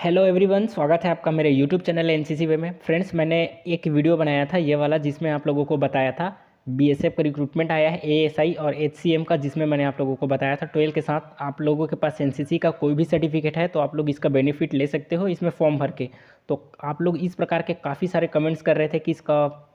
Hello everyone, स्वागत है आपका मेरे यूट्यूब चैनल एनसीसी वे में। फ्रेंड्स, मैंने एक वीडियो बनाया था ये वाला, जिसमें आप लोगों को बताया था बीएसएफ का रिक्रूटमेंट आया है एएसआई और एचसीएम का, जिसमें मैंने आप लोगों को बताया था 12 के साथ आप लोगों के पास एनसीसी का कोई भी सर्टिफिकेट है तो आप लोग इसका बेनिफिट ले सकते हो इसमें फॉर्म भर के। तो आप लोग इस प्रकार के काफ़ी सारे कमेंट्स कर रहे थे कि इसका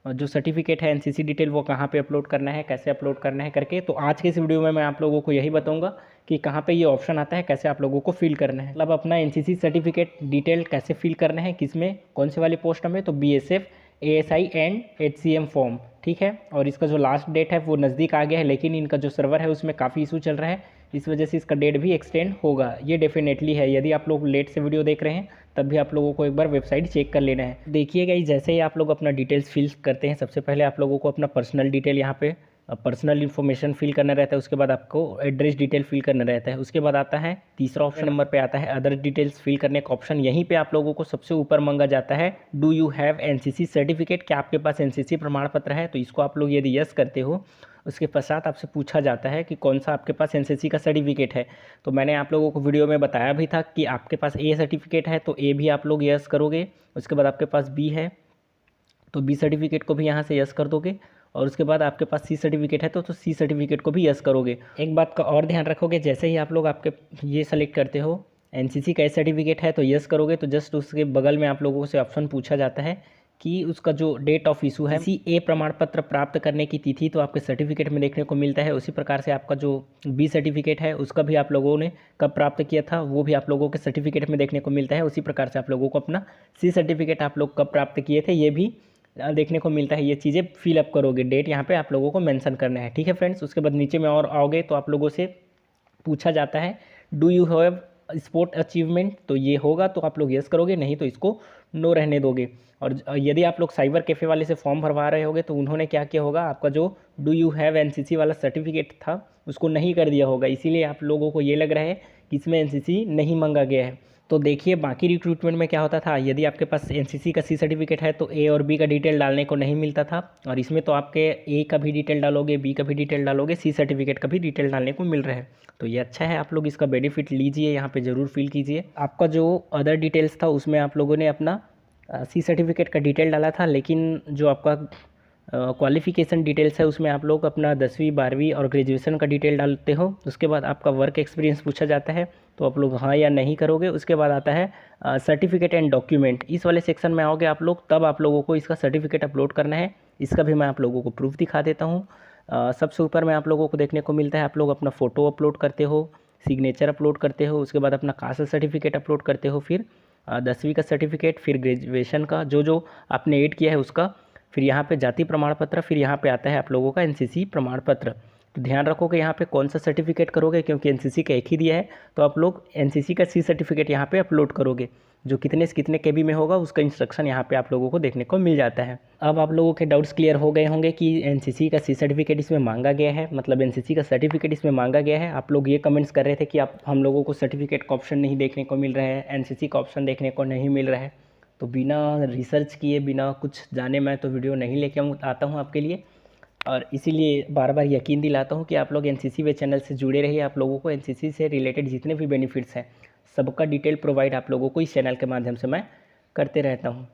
जो सर्टिफिकेट है एनसीसी डिटेल वो कहाँ पे अपलोड करना है, कैसे अपलोड करना है करके। तो आज के इस वीडियो में मैं आप लोगों को यही बताऊंगा कि कहाँ पे ये ऑप्शन आता है, कैसे आप लोगों को फिल करना है, मतलब अपना एनसीसी सर्टिफिकेट डिटेल कैसे फिल करना है, किसमें कौन से वाली पोस्ट में, तो BSF, ASI and HCM form. ठीक है, और इसका जो लास्ट डेट है वो नज़दीक आ गया है, लेकिन इनका जो सर्वर है उसमें काफ़ी इशू चल रहा है, इस वजह से इसका डेट भी एक्सटेंड होगा। ये डेफिनेटली है, यदि आप लोग लेट से वीडियो देख रहे हैं तब भी आप लोगों को एक बार वेबसाइट चेक कर लेना है। देखिएगा, जैसे ही आप लोग अपना डिटेल्स फिल करते हैं, सबसे पहले आप लोगों को अपना पर्सनल डिटेल यहाँ पे पर्सनल इन्फॉर्मेशन फिल करना रहता है, उसके बाद आपको एड्रेस डिटेल फिल करना रहता है, उसके बाद आता है तीसरा ऑप्शन नंबर पे आता है अदर डिटेल्स फिल करने का ऑप्शन। यहीं पे आप लोगों को सबसे ऊपर मांगा जाता है do you have NCC certificate, क्या आपके पास एनसीसी प्रमाण पत्र है। तो इसको आप लोग यदि यस करते हो, उसके पश्चात आपसे पूछा जाता है कि कौन सा आपके पास एनसीसी का सर्टिफिकेट है। तो मैंने आप लोगों को वीडियो में बताया भी था कि आपके पास ए सर्टिफिकेट है तो ए भी आप लोग यस करोगे, उसके बाद आपके पास बी है तो बी सर्टिफिकेट को भी यहाँ से यस कर दोगे, और उसके बाद आपके पास सी सर्टिफिकेट है तो सी सर्टिफिकेट को भी यस करोगे। एक बात का और ध्यान रखोगे, जैसे ही आप लोग आपके ये सेलेक्ट करते हो एनसीसी का सर्टिफिकेट है तो यस करोगे, तो जस्ट उसके बगल में आप लोगों से ऑप्शन पूछा जाता है कि उसका जो डेट ऑफ इशू है, सी ए प्रमाण पत्र प्राप्त करने की तिथि तो आपके सर्टिफिकेट में देखने को मिलता है। उसी प्रकार से आपका जो बी सर्टिफिकेट है उसका भी आप लोगों ने कब प्राप्त किया था वो भी आप लोगों के सर्टिफिकेट में देखने को मिलता है। उसी प्रकार से आप लोगों को अपना सी सर्टिफिकेट आप लोग कब प्राप्त किए थे ये भी देखने को मिलता है। ये चीज़ें फिलअप करोगे, डेट यहाँ पे आप लोगों को मेंशन करना है। ठीक है फ्रेंड्स, उसके बाद नीचे में और आओगे तो आप लोगों से पूछा जाता है do you have sport achievement, तो ये होगा तो आप लोग यस करोगे, नहीं तो इसको नो रहने दोगे। और यदि आप लोग साइबर कैफ़े वाले से फॉर्म भरवा रहे होगे तो उन्होंने क्या किया होगा, आपका जो डू यू हैव एनसीसी वाला सर्टिफिकेट था उसको नहीं कर दिया होगा, इसीलिए आप लोगों को ये लग रहा है कि इसमें एनसीसी नहीं मांगा गया है। तो देखिए, बाकी रिक्रूटमेंट में क्या होता था, यदि आपके पास एनसीसी का सी सर्टिफिकेट है तो ए और बी का डिटेल डालने को नहीं मिलता था, और इसमें तो आपके ए का भी डिटेल डालोगे, बी का भी डिटेल डालोगे, सी सर्टिफिकेट का भी डिटेल डालने को मिल रहा है। तो ये अच्छा है, आप लोग इसका बेनिफिट लीजिए, यहाँ पे ज़रूर फिल कीजिए। आपका जो अदर डिटेल्स था उसमें आप लोगों ने अपना सी सर्टिफिकेट का डिटेल डाला था, लेकिन जो आपका क्वालिफ़िकेशन डिटेल्स है उसमें आप लोग अपना 10वीं 12वीं और ग्रेजुएशन का डिटेल डालते हो। उसके बाद आपका वर्क एक्सपीरियंस पूछा जाता है तो आप लोग हाँ या नहीं करोगे। उसके बाद आता है सर्टिफिकेट एंड डॉक्यूमेंट, इस वाले सेक्शन में आओगे आप लोग, तब आप लोगों को इसका सर्टिफिकेट अपलोड करना है। इसका भी मैं आप लोगों को प्रूफ दिखा देता हूँ। सबसे ऊपर में आप लोगों को देखने को मिलता है, आप लोग अपना फ़ोटो अपलोड करते हो, सिग्नेचर अपलोड करते हो, उसके बाद अपना कास्ट सर्टिफिकेट अपलोड करते हो, फिर 10वीं का सर्टिफिकेट, फिर ग्रेजुएशन का जो आपने ऐड किया है उसका, फिर यहाँ पे जाति प्रमाण पत्र, फिर यहाँ पे आता है आप लोगों का एनसीसी प्रमाण पत्र। तो ध्यान रखो कि यहाँ पे कौन सा सर्टिफिकेट करोगे, क्योंकि एनसीसी का एक ही दिया है तो आप लोग एनसीसी का सी सर्टिफिकेट यहाँ पे अपलोड करोगे। जो कितने से कितने केबी में होगा उसका इंस्ट्रक्शन यहाँ पे आप लोगों को देखने को मिल जाता है। अब आप लोगों के डाउट्स क्लियर हो गए होंगे कि एनसीसी का सी सर्टिफिकेट इसमें मांगा गया है, मतलब एनसीसी का सर्टिफिकेट इसमें मांगा गया है। आप लोग ये कमेंट्स कर रहे थे कि आप हम लोगों को सर्टिफिकेट का ऑप्शन नहीं देखने को मिल रहा है, एनसीसी का ऑप्शन देखने को नहीं मिल रहा है। तो बिना रिसर्च किए, बिना कुछ जाने मैं तो वीडियो नहीं लेके आता हूँ आपके लिए, और इसीलिए बार बार यकीन दिलाता हूँ कि आप लोग एनसीसी वे चैनल से जुड़े रहिए। आप लोगों को एनसीसी से रिलेटेड जितने भी बेनिफिट्स हैं सबका डिटेल प्रोवाइड आप लोगों को इस चैनल के माध्यम से मैं करते रहता हूँ।